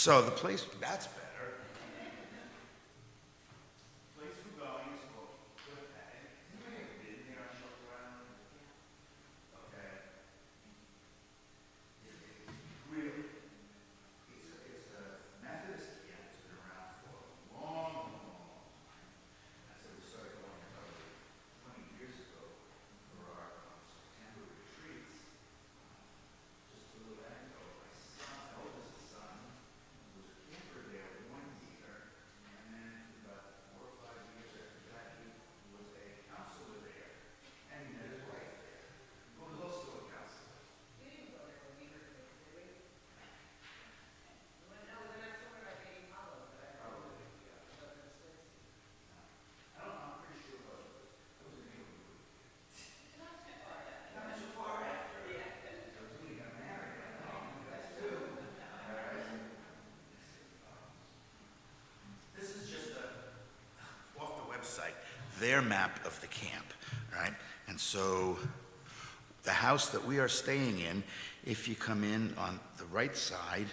So the place, that's better. The place we're going is called Cliff Hatton. Anybody ever been there on Shelter Island? Okay. Really, it's a Methodist camp that's been around for a long, long, long time. I said we started going there probably 20 years ago for our September retreats. Just a little anecdote, my oldest son, was a camper there one year, and then about 4 or 5 years after that, he was a counselor there, and he met his wife there. He was also a counselor. I'm pretty sure it was, but it was a neighborhood. Not so far after. So we got married. That's two. All right. This is just off the website, their map of the camp, right? And so the house that we are staying in, if you come in on the right side,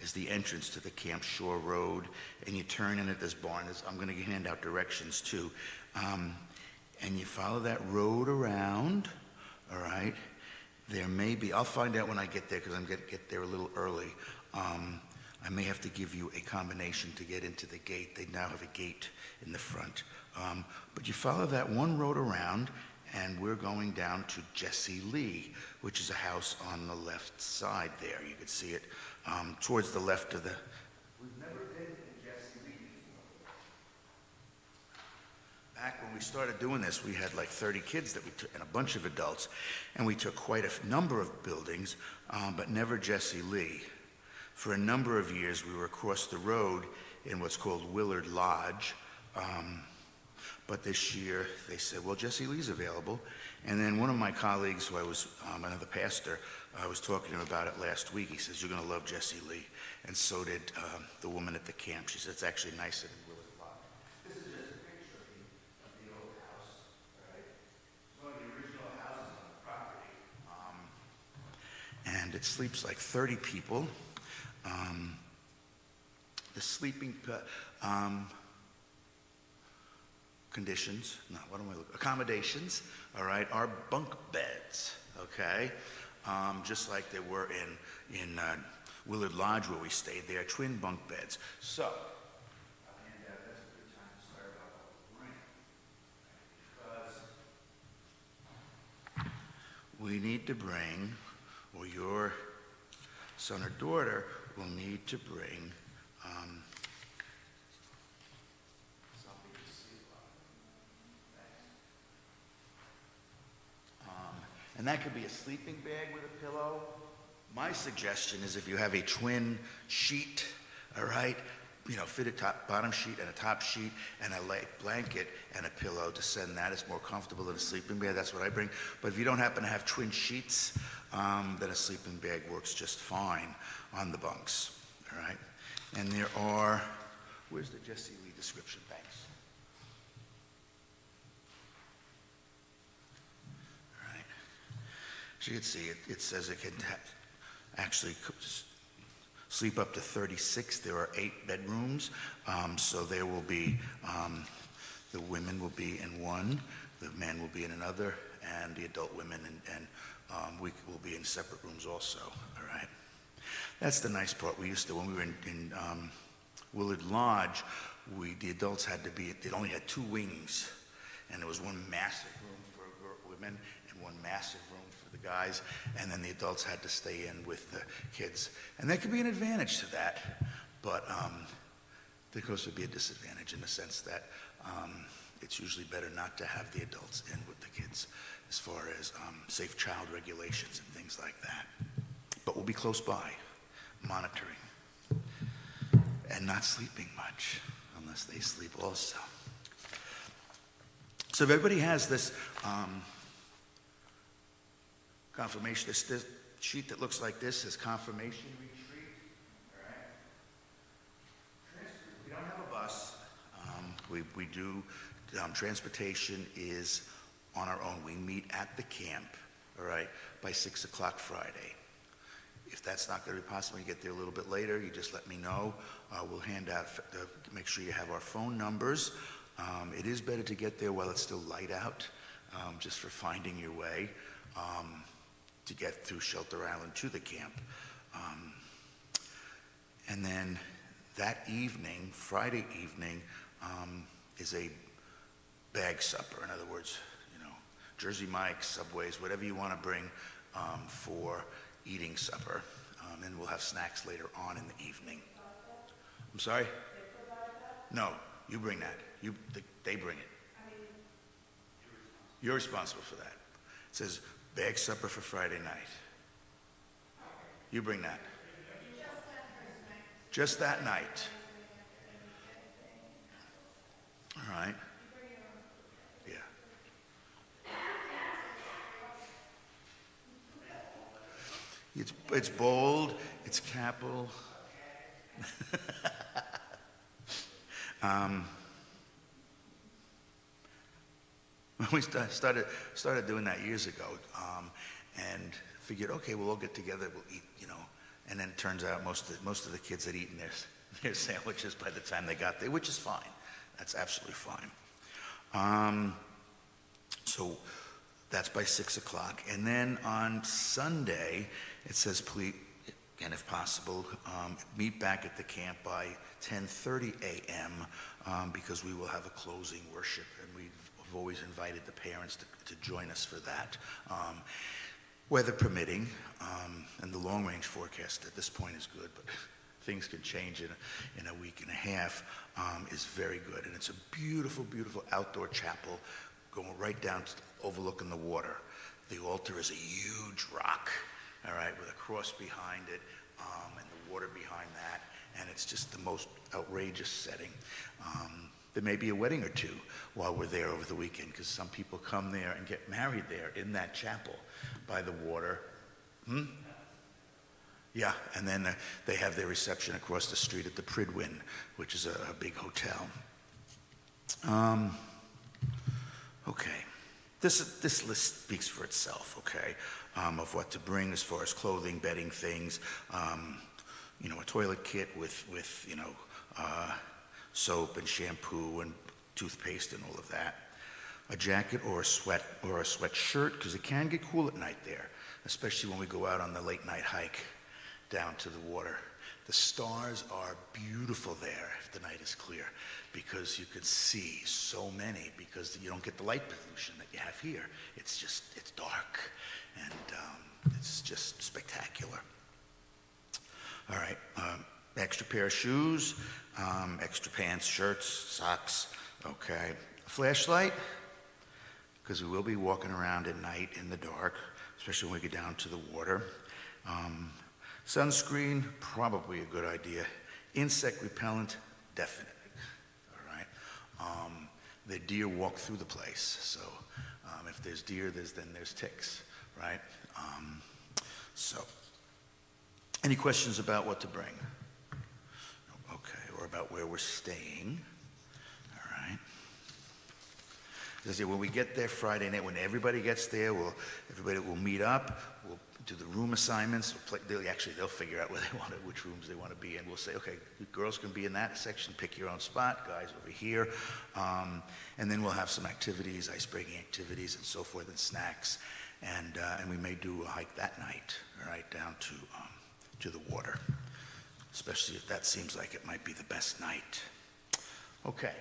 is the entrance to the Camp Shore Road, and you turn in at this barn. I'm going to hand out directions too. And you follow that road around, all right? There may be, I'll find out when I get there because I'm going to get there a little early. I may have to give you a combination to get into the gate. They now have a gate in the front. But you follow that one road around, and we're going down to Jesse Lee, which is a house on the left side there. You can see it towards the left of the... We've never been in Jesse Lee before. Back when we started doing this, we had like 30 kids that we took, and a bunch of adults, and we took quite a number of buildings, but never Jesse Lee. For a number of years, we were across the road in what's called Willard Lodge, but this year they said, well, Jesse Lee's available. And then one of my colleagues, who I was another pastor, I was talking to him about it last week. He says, you're going to love Jesse Lee. And so did the woman at the camp. She said, it's actually nicer than Willard Lodge. This is just a picture of the old house, right? It's one of the original houses on the property. And it sleeps like 30 people. The sleeping conditions, no, what am I looking, accommodations, all right, are bunk beds, okay? Just like they were in Willard Lodge where we stayed. They are twin bunk beds. So, I'll hand out, that's a good time to start about what we're bringing, because we need to bring, or your son or daughter will need to bring something to sleep on. And that could be a sleeping bag with a pillow. My suggestion is if you have a twin sheet, all right, fit a bottom sheet and a top sheet and a light blanket and a pillow to send that. It's more comfortable than a sleeping bag. That's what I bring. But if you don't happen to have twin sheets, then a sleeping bag works just fine on the bunks, all right? And there are, where's the Jesse Lee description? Thanks. All right. So you can see it says it can actually sleep up to 36. There are 8 bedrooms, so there will be, the women will be in one, the men will be in another, and the adult women and we will be in separate rooms also, all right? That's the nice part. We used to, when we were in Willard Lodge, the adults had to be, it only had 2 wings, and there was one massive room for women and one massive room for the guys, and then the adults had to stay in with the kids. And there could be an advantage to that, but there could also be a disadvantage in the sense that it's usually better not to have the adults in with the kids as far as safe child regulations and things like that. But we'll be close by, monitoring, and not sleeping much, unless they sleep also. So if everybody has this confirmation, this sheet that looks like this is confirmation retreat, all right? We don't have a bus. We do, transportation is on our own. We meet at the camp, all right, by 6 o'clock Friday. If that's not going to be possible, you get there a little bit later, you just let me know. We'll hand out, make sure you have our phone numbers. It is better to get there while it's still light out, just for finding your way to get through Shelter Island to the camp. And then that evening, Friday evening, is a bag supper. In other words, Jersey Mike's, Subways, whatever you want to bring for eating supper. And we'll have snacks later on in the evening. I'm sorry? No, you bring that. They bring it. You're responsible for that. It says bag supper for Friday night. You bring that. Just that night. All right. Yeah. It's bold. It's capital. We started doing that years ago, and figured, okay, we'll all get together, we'll eat, and then it turns out most of the kids had eaten their sandwiches by the time they got there, which is fine. That's absolutely fine. So that's by 6 o'clock, and then on Sunday it says, please, again, if possible, meet back at the camp by 10:30 a.m. Because we will have a closing worship, and we've always invited the parents to join us for that, weather permitting. And the long-range forecast at this point is good, but things can change in a week and a half. Is very good, and it's a beautiful, beautiful outdoor chapel going right down to overlooking the water. The altar is a huge rock, all right, with a cross behind it, and the water behind that, and it's just the most outrageous setting. There may be a wedding or two while we're there over the weekend, because some people come there and get married there in that chapel by the water. Yeah, and then they have their reception across the street at the Pridwin, which is a big hotel. Okay. This list speaks for itself, okay, of what to bring as far as clothing, bedding, things, a toilet kit with soap and shampoo and toothpaste and all of that. A jacket or a sweatshirt, because it can get cool at night there, especially when we go out on the late night hike down to the water. The stars are beautiful there if the night is clear, because you can see so many, because you don't get the light pollution that you have here. It's dark, and it's just spectacular. All right, extra pair of shoes, extra pants, shirts, socks, okay. A flashlight, because we will be walking around at night in the dark, especially when we get down to the water. Sunscreen, probably a good idea. Insect repellent, definitely. All right. The deer walk through the place, so if there's deer, then there's ticks, right? So, any questions about what to bring? Okay, or about where we're staying? All right. As I say, when we get there Friday night, when everybody gets there, everybody will meet up. We'll do the room assignments. They'll figure out which rooms they want to be in. We'll say, okay, girls can be in that section, pick your own spot, guys over here. And then we'll have some activities, ice-breaking activities and so forth, and snacks. And we may do a hike that night, right, down to the water, especially if that seems like it might be the best night. Okay.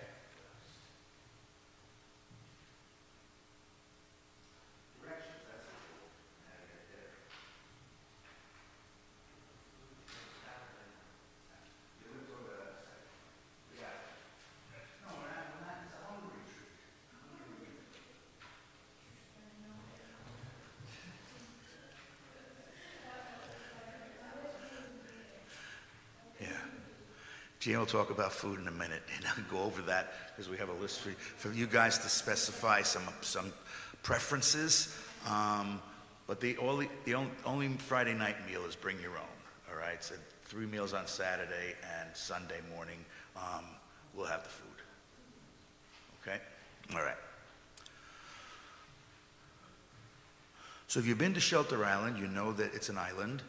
Gene will talk about food in a minute, and I'll go over that because we have a list for you guys to specify some preferences. But the only Friday night meal is bring your own. All right, so 3 meals on Saturday and Sunday morning. We'll have the food. Okay, all right. So if you've been to Shelter Island, you know that it's an island.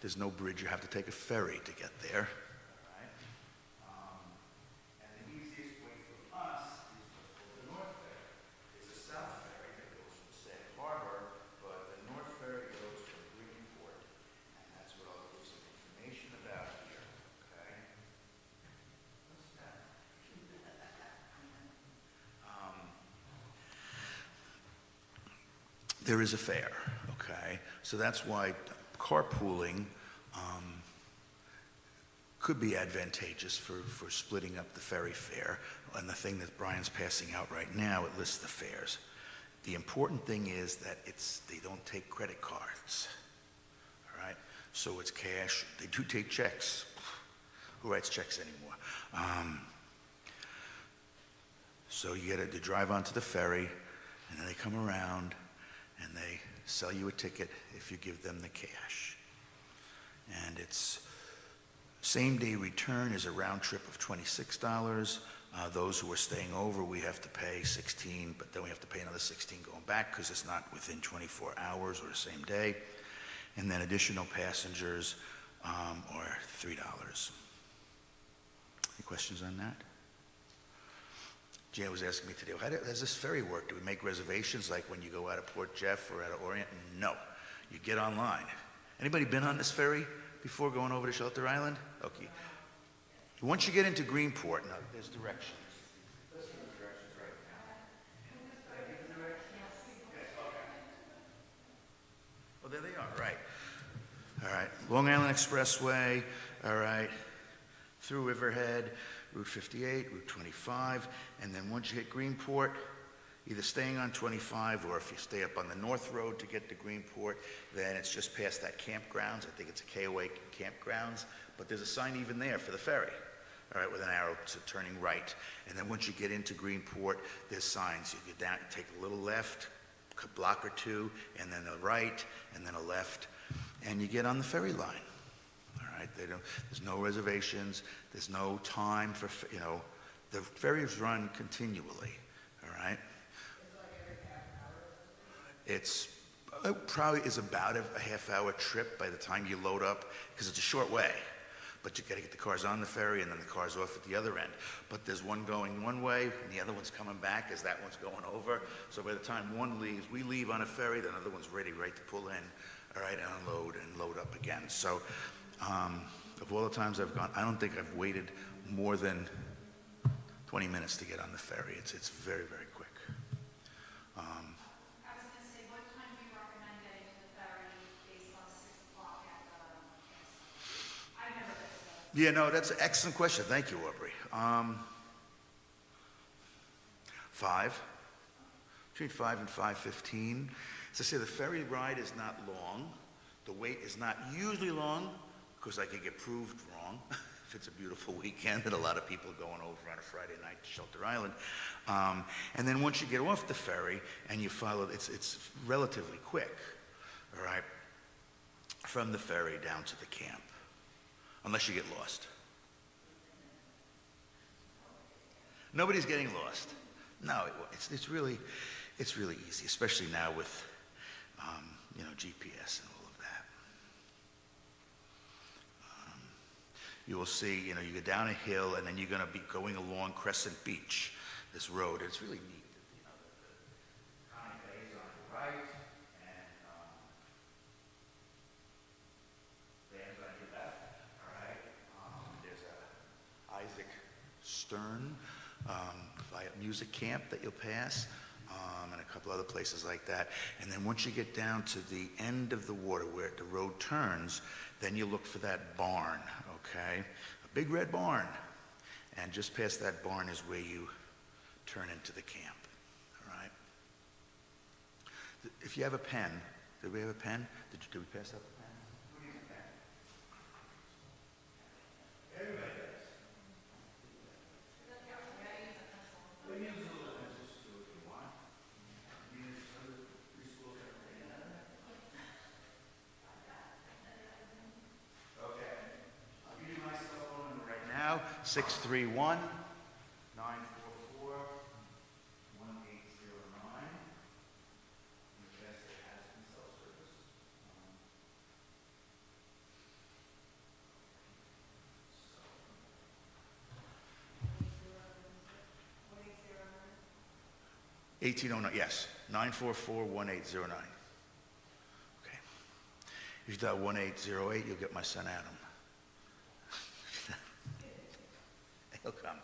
There's no bridge. You have to take a ferry to get there. All right? And the easiest way for us is what's called the North Ferry. It's a south ferry that goes from Sag Harbor, but the North Ferry goes from Greenport. And that's what I'll give some information about here. Okay? What's that? There is a fare, okay? So that's why carpooling could be advantageous for splitting up the ferry fare. And the thing that Brian's passing out right now, it lists the fares. The important thing is that they don't take credit cards, all right? So it's cash. They do take checks. Who writes checks anymore? So you get to drive onto the ferry, and then they come around, and they sell you a ticket if you give them the cash. And it's same day return is a round trip of $26. Those who are staying over, we have to pay $16, but then we have to pay another $16 going back because it's not within 24 hours or the same day. And then additional passengers are $3. Any questions on that? Jay was asking me today, how does this ferry work? Do we make reservations like when you go out of Port Jeff or out of Orient? No. You get online. Anybody been on this ferry before going over to Shelter Island? Okay. Once you get into Greenport, now there's directions. Let's give the directions right now. Did I give the directions? Yes, okay. Well, there they are, right. All right. Long Island Expressway, all right. Through Riverhead, Route 58, Route 25, and then once you hit Greenport, either staying on 25 or if you stay up on the North Road to get to Greenport, then it's just past that campgrounds. I think it's a KOA campgrounds, but there's a sign even there for the ferry, all right, with an arrow turning right. And then once you get into Greenport, there's signs. You get down, take a little left, a block or two, and then a right, and then a left, and you get on the ferry line. Right? There's no reservations. There's no time for, the ferries run continually, all right? It probably is about a half-hour trip by the time you load up, because it's a short way. But you got to get the cars on the ferry and then the cars off at the other end. But there's one going one way and the other one's coming back as that one's going over. So by the time one leaves, we leave on a ferry, the other one's ready, right to pull in, all right, and unload and load up again. So of all the times I've gone, I don't think I've waited more than 20 minutes to get on the ferry. It's very, very quick. I was going to say, what time do you recommend getting to the ferry based on 6 o'clock at the campsite? I've never been to that. Yeah, no, that's an excellent question. Thank you, Aubrey. 5, between 5 and 5:15. As I say, the ferry ride is not long. The wait is not usually long, because I could get proved wrong if it's a beautiful weekend and a lot of people are going over on a Friday night to Shelter Island. And then once you get off the ferry and you follow, it's relatively quick, all right, from the ferry down to the camp, unless you get lost. Nobody's getting lost. No, it's really easy, especially now with GPS and all of that. You will see, you go down a hill and then you're going to be going along Crescent Beach, this road. It's really neat. The Conning Bay is on the right and Dan's on your left, all right? There's a Isaac Stern music camp that you'll pass, and a couple other places like that. And then once you get down to the end of the water where the road turns, then you look for that barn, okay? A big red barn. And just past that barn is where you turn into the camp, all right? If you have a pen, did we have a pen? Did we pass out the pen? Who needs a pen? Everybody does. We use a little pencils too if you want. Use other preschool everything. Okay. I'll give you my cell phone number right now, 631-944-1809. Yes, it has been cell service. 1809, yes, 944-1809. Okay. If you dial 1808, you'll get my son Adam. He'll come.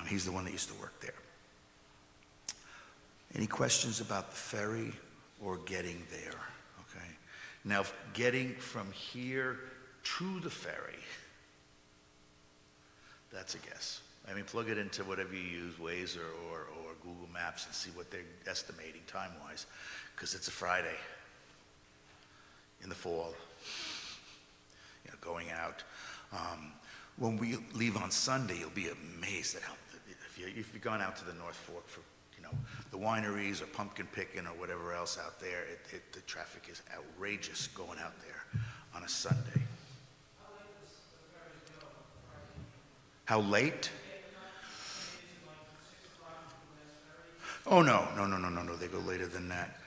He's the one that used to work there. Any questions about the ferry or getting there? Okay. Now, getting from here to the ferry, that's a guess. I mean, plug it into whatever you use, Waze or Google Maps, and see what they're estimating time-wise, because it's a Friday in the fall, going out. When we leave on Sunday, you'll be amazed at how, if you've gone out to the North Fork for, the wineries or pumpkin picking or whatever else out there, the traffic is outrageous going out there on a Sunday. How late? Oh, no, they go later than that.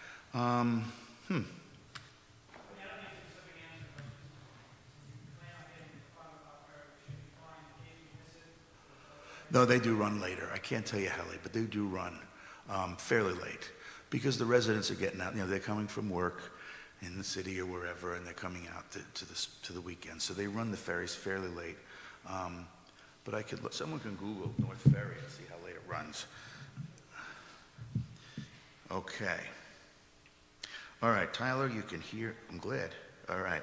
No, they do run later. I can't tell you how late, but they do run fairly late because the residents are getting out. They're coming from work in the city or wherever, and they're coming out to the weekend. So they run the ferries fairly late. But someone can Google North Ferry and see how late it runs. Okay. All right, Tyler, you can hear. I'm glad. All right.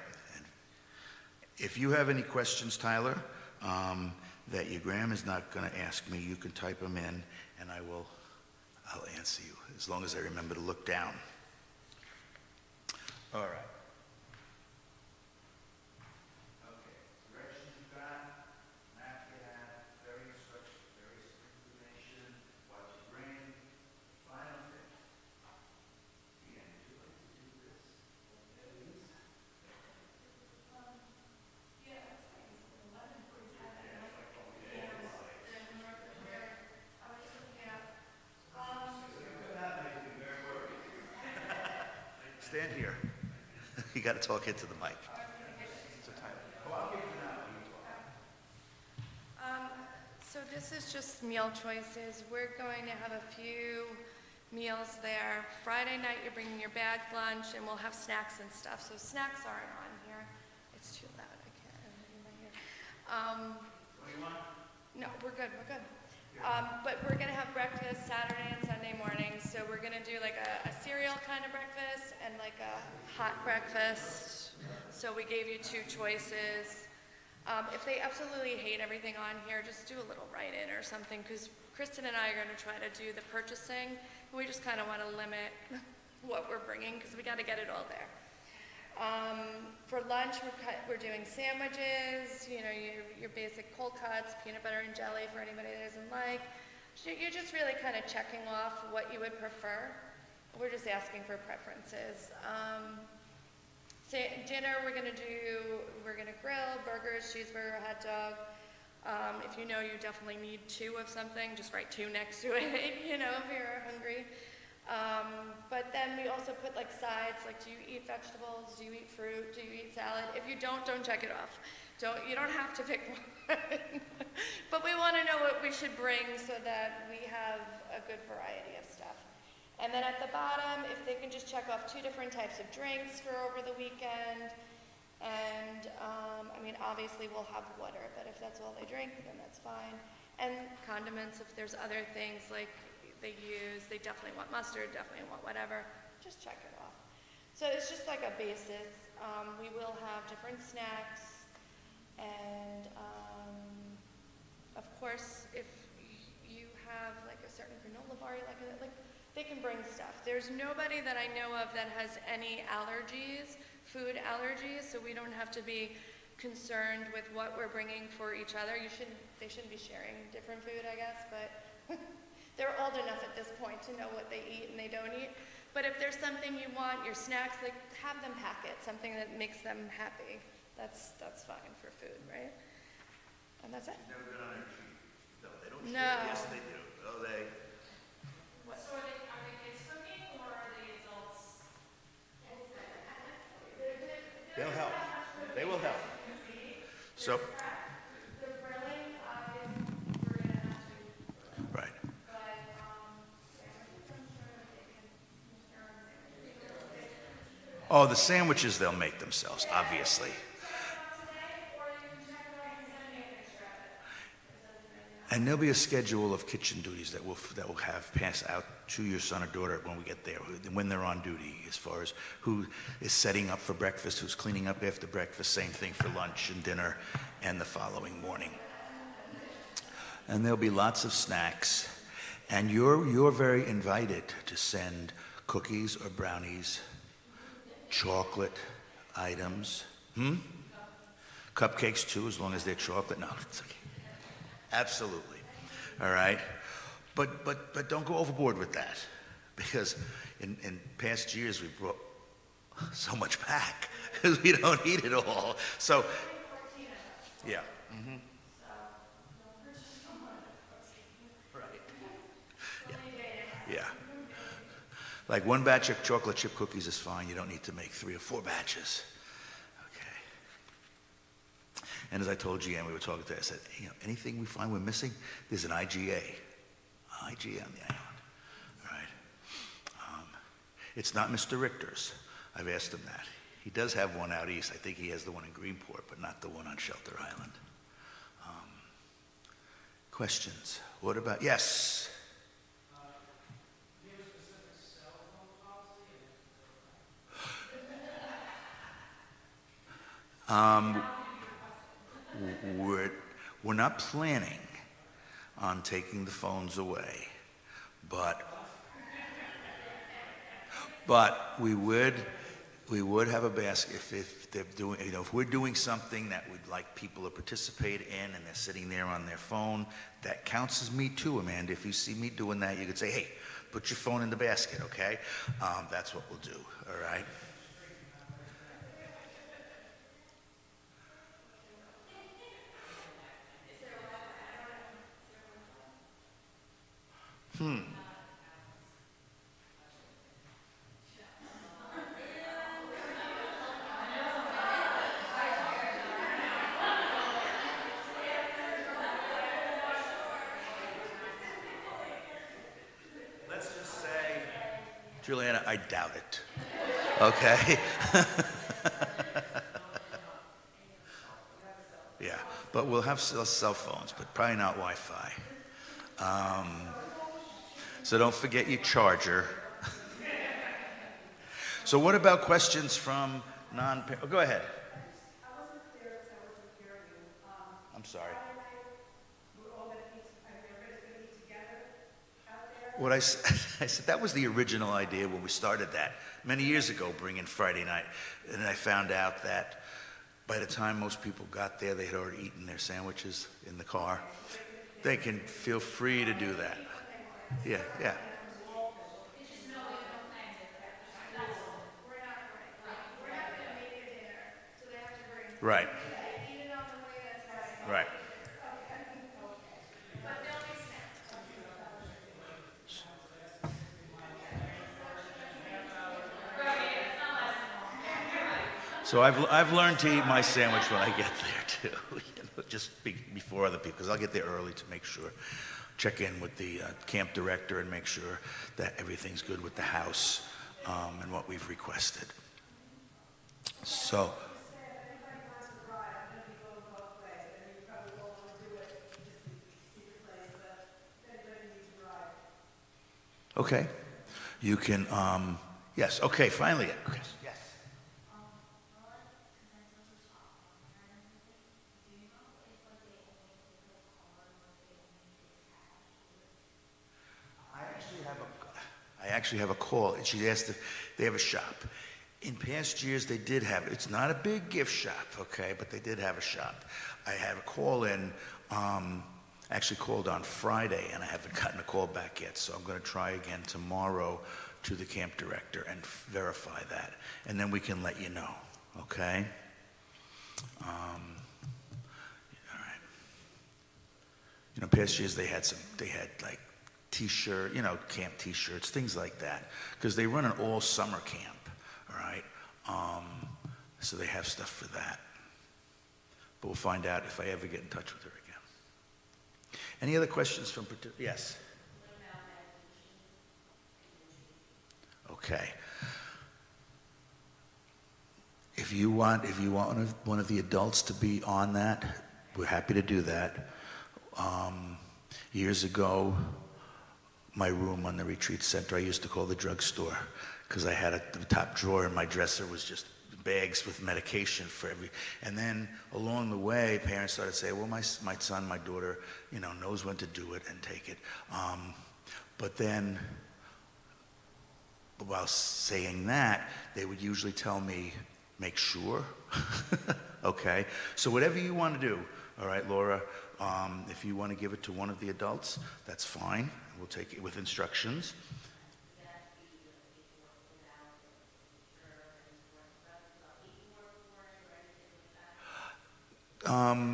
If you have any questions, Tyler, that your Graham is not going to ask me, you can type them in, and I'll answer you, as long as I remember to look down. All right. Okay, directions you got, map you have, very instruction, very information, what you bring, final thing. Ian, would you like to do this? Please? Stand here. You got to talk into the mic. So, Tyler. Oh, I'll give you now. You talk. So this is just meal choices. We're going to have a few meals there. Friday night, you're bringing your bagged lunch, and we'll have snacks and stuff. So snacks aren't on here. It's too loud. I can't anybody hear. What do you want? No, we're good. We're good. But we're going to have breakfast Saturday and Sunday mornings. So we're going to do like a cereal kind of breakfast and like a hot breakfast. So we gave you two choices. If they absolutely hate everything on here, just do a little write-in or something, because Kristen and I are going to try to do the purchasing. We just kind of want to limit what we're bringing because we got to get it all there. For lunch, we're doing sandwiches, your basic cold cuts, peanut butter and jelly for anybody that doesn't like. You're just really kind of checking off what you would prefer. We're just asking for preferences. Dinner, we're gonna grill, burgers, cheeseburger, hot dog. If you definitely need two of something, just write two next to it, if you're hungry. But then we also put like sides, like do you eat vegetables, do you eat fruit, do you eat salad? If you don't check it off. You don't have to pick one. But we want to know what we should bring so that we have a good variety of stuff. And then at the bottom, if they can just check off 2 different types of drinks for over the weekend. And obviously we'll have water, but if that's all they drink, then that's fine. And condiments, if there's other things like they definitely want mustard, definitely want whatever, just check it off. So it's just like a basis. We will have different snacks, and of course, if you have like a certain granola bar, like they can bring stuff. There's nobody that I know of that has any allergies, food allergies, so we don't have to be concerned with what we're bringing for each other. They shouldn't be sharing different food, I guess, but they're old enough at this point to know what they eat and they don't eat. But if there's something you want, your snacks, like have them pack it, something that makes them happy. That's fine for food, right? And that's it. Never been on a retreat. No, they don't. No. Yes, they do. Oh, they. So are they kids cooking or are they adults? They'll help. They will help. So. The grilling is we're gonna have to. Right. But sandwiches, I'm sure Oh, the sandwiches they'll make themselves, obviously. And there'll be a schedule of kitchen duties that will have passed out to your son or daughter when we get there, when they're on duty, as far as who is setting up for breakfast, who's cleaning up after breakfast, same thing for lunch and dinner and the following morning. And there'll be lots of snacks, and you're very invited to send cookies or brownies, chocolate items, cupcakes too, as long as they're chocolate. No, it's okay. Absolutely. All right? But don't go overboard with that, because in past years we brought so much back because we don't eat it all. So, yeah. Right. Yeah. Like one batch of chocolate chip cookies is fine. You don't need to make 3 or 4 batches. And as I told GM, we were talking to her, I said, anything we find we're missing, there's an IGA on the island, all right? It's not Mr. Richter's. I've asked him that. He does have one out east. I think he has the one in Greenport, but not the one on Shelter Island. Questions? What about, yes? We're not planning on taking the phones away, but we would have a basket if they're doing, if we're doing something that we'd like people to participate in and they're sitting there on their phone, that counts as me too, Amanda. If you see me doing that, you could say, hey, put your phone in the basket, okay? That's what we'll do, all right? Let's just say, Juliana, I doubt it. Okay? Yeah, but we'll have cell phones, but probably not Wi-Fi. So don't forget your charger. So what about questions from non-parents? Oh, go ahead. I wasn't there because I wasn't hearing you. I'm sorry. We're all going to eat, everybody's going to eat together out there? What I said, that was the original idea when we started that many years ago, bringing Friday night. And I found out that by the time most people got there, they had already eaten their sandwiches in the car. They can feel free to do that. Yeah, yeah. Right. Right. So I've learned to eat my sandwich when I get there too, just before other people, because I'll get there early to make sure, check in with the camp director and make sure that everything's good with the house and what we've requested. So. Okay. You can, yes, okay, finally. Yes. I actually have a call. She asked if they have a shop. In past years, they did have, it's not a big gift shop, okay, but they did have a shop. I had a call in, actually called on Friday, and I haven't gotten a call back yet, so I'm going to try again tomorrow to the camp director and verify that, and then we can let you know, okay? All right. Past years they had like T-shirt, camp T-shirts, things like that, because they run an all summer camp, all right? So they have stuff for that. But we'll find out if I ever get in touch with her again. Any other questions from, yes? Okay. If you want one of the adults to be on that, we're happy to do that. Years ago, my room on the retreat center, I used to call the drugstore, because I had the top drawer in my dresser was just bags with medication for every. And then along the way, parents started to say, well, my son, my daughter, knows when to do it and take it. But then, while saying that, they would usually tell me, make sure. Okay? So whatever you want to do, all right, Laura, if you want to give it to one of the adults, that's fine. We'll take it with instructions.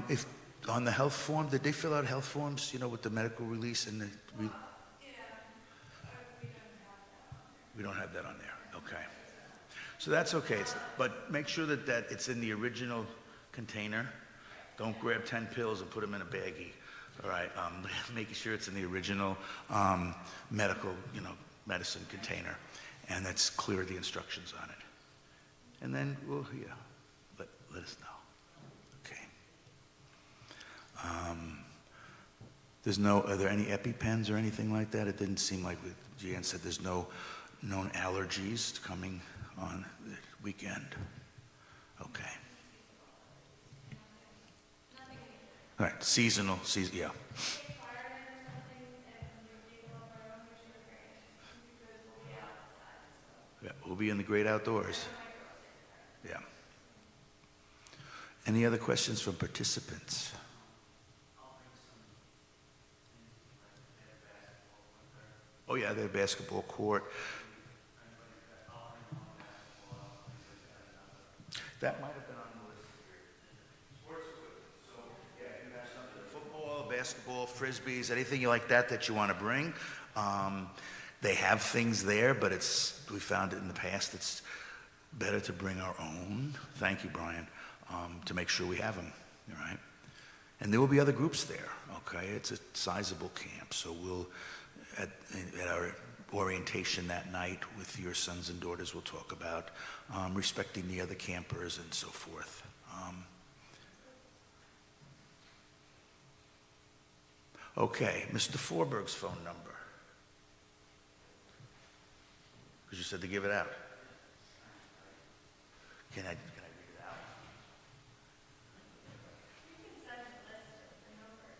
If on the health form, did they fill out health forms, with the medical release and the... We don't have that on there, okay. So that's okay, but make sure that it's in the original container. Don't grab 10 pills and put them in a baggie, all right? Making sure it's in the original medical, medicine container, and that's clear the instructions on it. And then let us know. Are there any EpiPens or anything like that? It didn't seem like, Jan said there's no known allergies coming on the weekend. Okay. All right, seasonal, yeah. Yeah, we'll be in the great outdoors. Yeah. Any other questions from participants? Oh yeah, they have basketball court. That might have been on the list. Sports equipment. So yeah, if you have something, football, basketball, frisbees, anything like that you want to bring. They have things there, but we found it in the past, it's better to bring our own. Thank you, Brian, to make sure we have them, all right? And there will be other groups there, okay? It's a sizable camp, so we'll, at our orientation that night with your sons and daughters, we'll talk about respecting the other campers and so forth. Okay, Mr. Forberg's phone number. Because you said to give it out. Can I read it out? You can send a list of the numbers.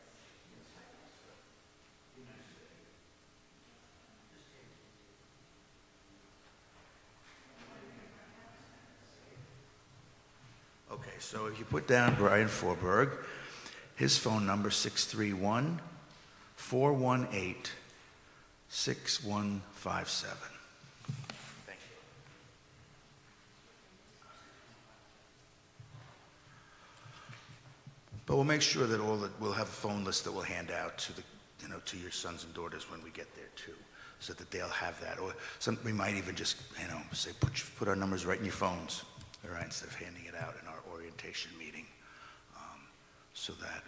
Okay, so if you put down Brian Forberg, his phone number 631-418-6157. Thank you. But we'll make sure that we'll have a phone list that we'll hand out to to your sons and daughters when we get there too, so that they'll have that. Or we might even just, say put our numbers right in your phones, all right, instead of handing it out in our orientation meeting, so that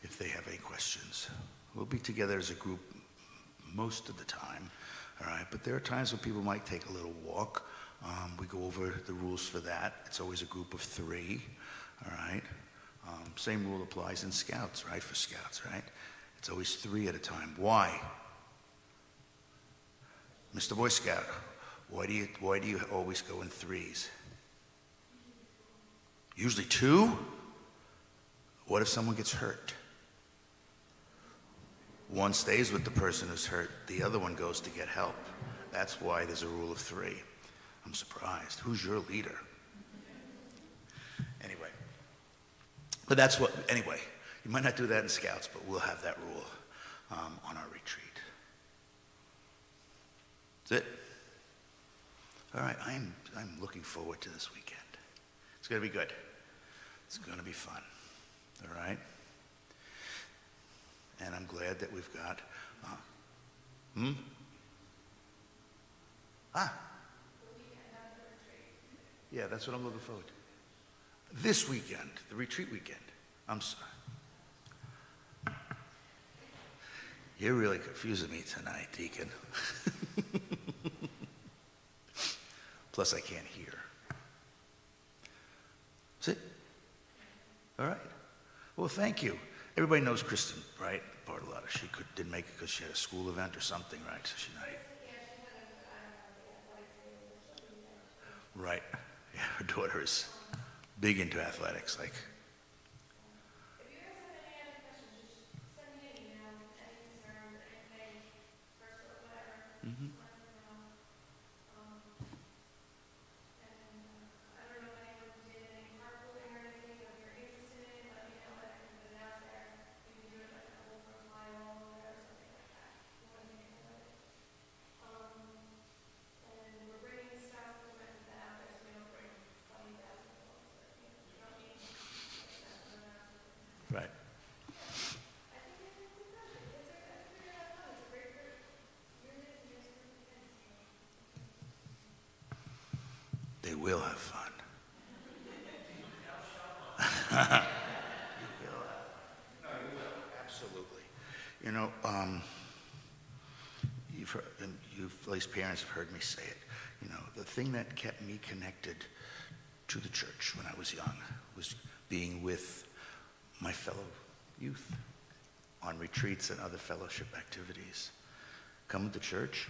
if they have any questions, we'll be together as a group most of the time, all right? But there are times when people might take a little walk. We go over the rules for that. It's always a group of 3, all right? Same rule applies in Scouts, right? For Scouts, right? It's always 3 at a time. Why? Mr. Boy Scout, why do you always go in 3s? Usually 2? What if someone gets hurt? One stays with the person who's hurt. The other one goes to get help. That's why there's a rule of 3. I'm surprised. Who's your leader? Anyway. But anyway, you might not do that in Scouts, but we'll have that rule on our retreat. That's it. All right, I'm looking forward to this weekend. It's going to be good. It's going to be fun. All right? And I'm glad that we've got... Yeah, that's what I'm looking forward to. This weekend, the retreat weekend. I'm sorry. You're really confusing me tonight, Deacon. Plus, I can't hear. All right. Well, thank you. Everybody knows Kristen, right? Bartolotta. She didn't make it because she had a school event or something, right? So she's not here. Right. Yeah, her daughter is big into athletics. Like, If you guys have any other questions, just send me an email, any concerns, anything, personal, whatever. mhm. Let me know. And I don't know if anyone did any carpooling or anything, but if you're interested in it, let me know, I can put it out there. You can do it like a whole profile or something like that. You want to think about it. And we're bringing stuff to rent it out there, so we don't bring 20,000 dollars. You don't need Right. They will have fun. Absolutely. You know, you've, at least parents have heard me say it. You know, the thing that kept me connected to the church when I was young was being with my fellow youth on retreats and other fellowship activities. Coming to church,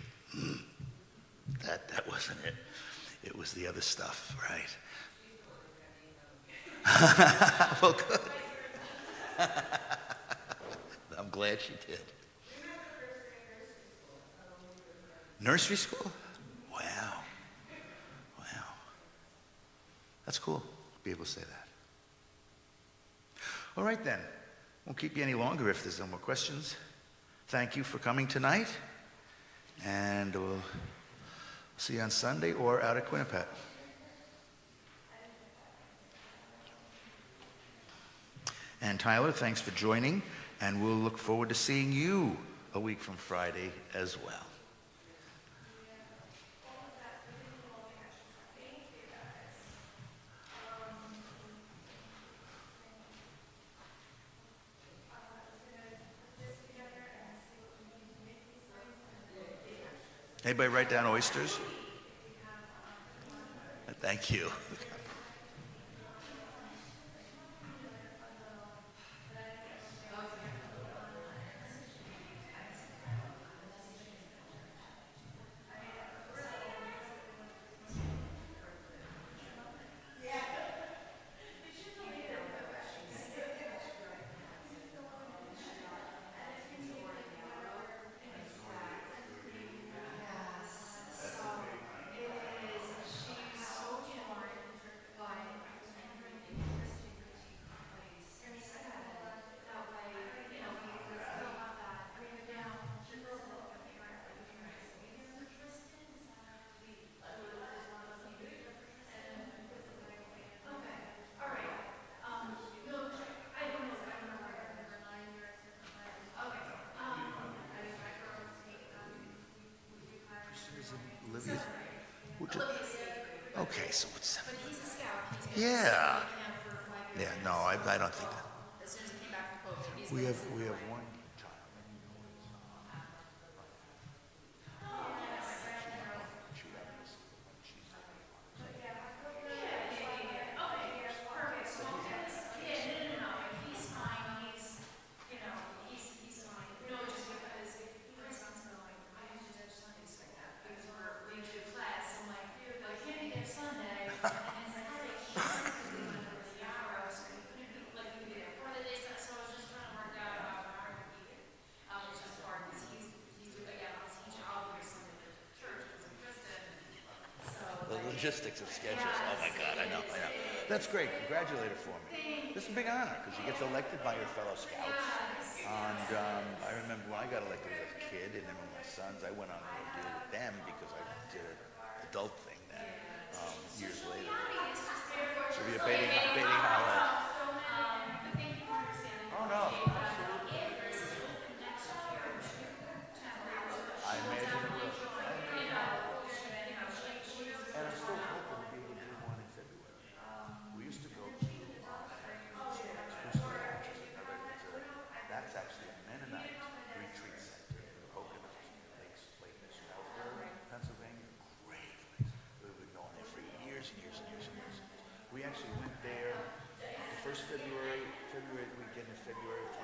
that wasn't it. It was the other stuff, right? Well, good. I'm glad she did. Nursery school? Wow. Wow. That's cool to be able to say that. All right then. Won't keep you any longer if there's no more questions. Thank you for coming tonight. And we'll see you on Sunday or out at Quinnipiac. And Tyler, thanks for joining. And we'll look forward to seeing you a week from Friday as well. Anybody write down oysters? Thank you. Olivia? Okay, so it's 7. But he's a scout. Yeah. For 5 years. Yeah, no, I don't think that. As soon as he came back from COVID, he's We been have one child. he's fine. He's fine. No, just because my son's going, I have to do Sundays like that because we do class. I'm like, dude, I can't be there Sunday. And then Saturday, she wants to be under the hours. So you couldn't be like you be there for the day. So I was just trying to work out how to keep it. It's just hard because he's again, I'll be here Sunday to church because I'm Kristen. So The logistics of schedules. Oh my God, I know. That's great. Congratulate her for me. This is a big honor because she gets elected by her fellow scouts. And I remember when I got elected as a kid, and then with my sons, I went on a deal with them because I did an adult thing then years later. Should be a baiting highlight. Oh no. I imagine it will. And I'm still hoping to be able to do one in February. We used to go to that's actually a Mennonite retreat center. Coconut Lakes, Lake Stroudsburg, Pennsylvania. Great place. We've been going there for years and years and years and years. We actually went there February of